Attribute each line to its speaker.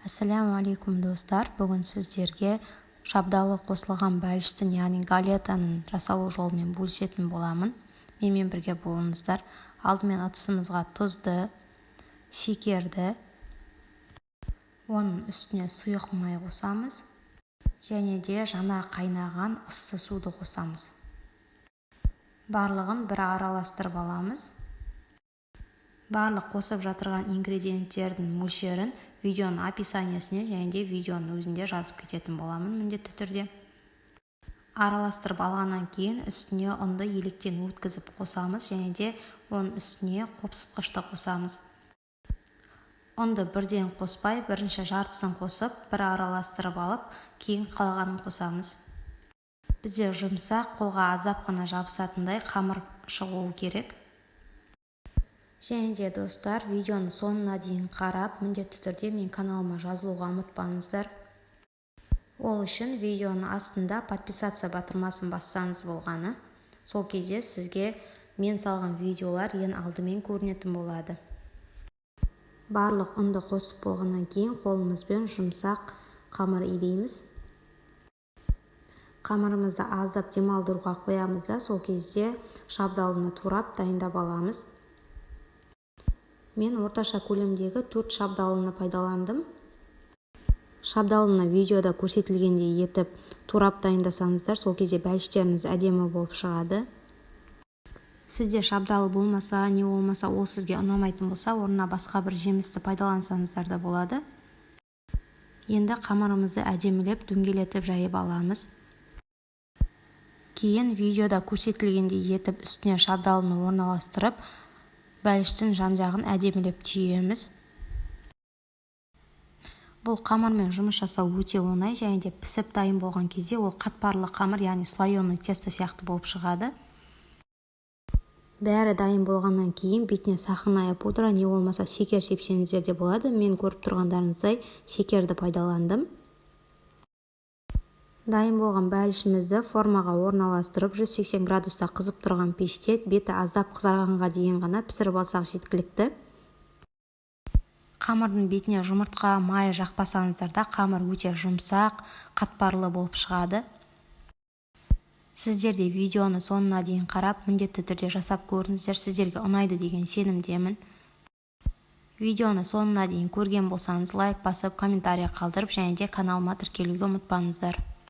Speaker 1: Ассаляму алейкум достар, бүгін сіздерге шабдалы қосылған бәліштің, яғни галетаның жасалу жолымен бөлісетін боламын. Менімен бірге болыңыздар. Алдымен ыдысымызға тұзды, шекерді, оның үстіне сұйық май қосамыз және де жаңа қайнаған ыссы суды қосамыз. Барлығын бір араластырып аламыз. Барлық қосып жатырған ингредиенттердің мөлшерін видеоның описаниясына және де видеоның өзінде жазып кететін боламын міндетті түрде. Араластырып алғаннан кейін үстіне ұнды електен өткізіп қосамыз және де оның үстіне қопсытқышты қосамыз. Ұнды бірден қоспай, бірінші жартысын қосып, бір араластырып алып, кейін қалғанын қосамыз. Бізде жұмсақ, қолға азап қана жабысатындай қамыр шығуы керек. Және де достар, видеоны соңына дейін қарап, міндетті түрде мен каналыма жазылуға ұмытпаңыздар. Ол үшін видеоның астында подписация батырмасын бассаңыз болғаны. Сол кезде сізге мен салған видеолар ең алдымен көрінетін болады. Барлық ұнды қосып болғаннан кейін қолымызбен жұмсақ қамыр илейміз. Қамырымызды аздап демалдыруға қоямыз да, сол кезде шабдалыны турап дайындап аламыз. Мен орташа көлемдегі 4 шабдалыны пайдаландым. Шабдалыны видеода көрсетілгендей етіп турап дайындасаңыздар, сол кезде бәліштеріңіз әдемі болып шығады. Сізде шабдалы болмаса, не болмаса, ол сізге ұнамайтын болса, орнына басқа бір жемісті пайдалансаңыздар да болады. Енді қамырымызды әдемілеп дөңгелетіп жайып аламыз. Кейін видеода көрсетілгендей етіп үстіне шабдалыны орналастырып, бәліштің жан-жағын әдемілеп түйеміз. Бұл қамырмен жұмыс жасау өте оңай және де пісіп дайын болған кезде ол қатпарлы қамыр, яғни слоеный тесто сияқты болып шығады. Бәрі дайын болғаннан кейін бетіне сахарная пудра, не болмаса шекер сепсеңіздер де болады. Мен көріп тұрғандарыңыздай шекерді пайдаландым. Дайын болған бәлішімізді формаға орналастырып, 180 градуста қызып тұрған пеште беті аздап қызарғанға дейін ғана пісіріп алсақ жеткілікті. Қамырдың бетіне жұмыртқа майы жақпасаңыздар да, қамыр өте жұмсақ, қатпарлы болып шығады. Сіздер де видеоны соңына дейін қарап, міндетті түрде жасап көріңіздер, сіздерге ұнайды деген сенімдемін. Видеоны соңына дейін көрген болсаңыз, лайк басып, комментарий қалдырып және де каналыма тіркелуге ұмытпаңыздар.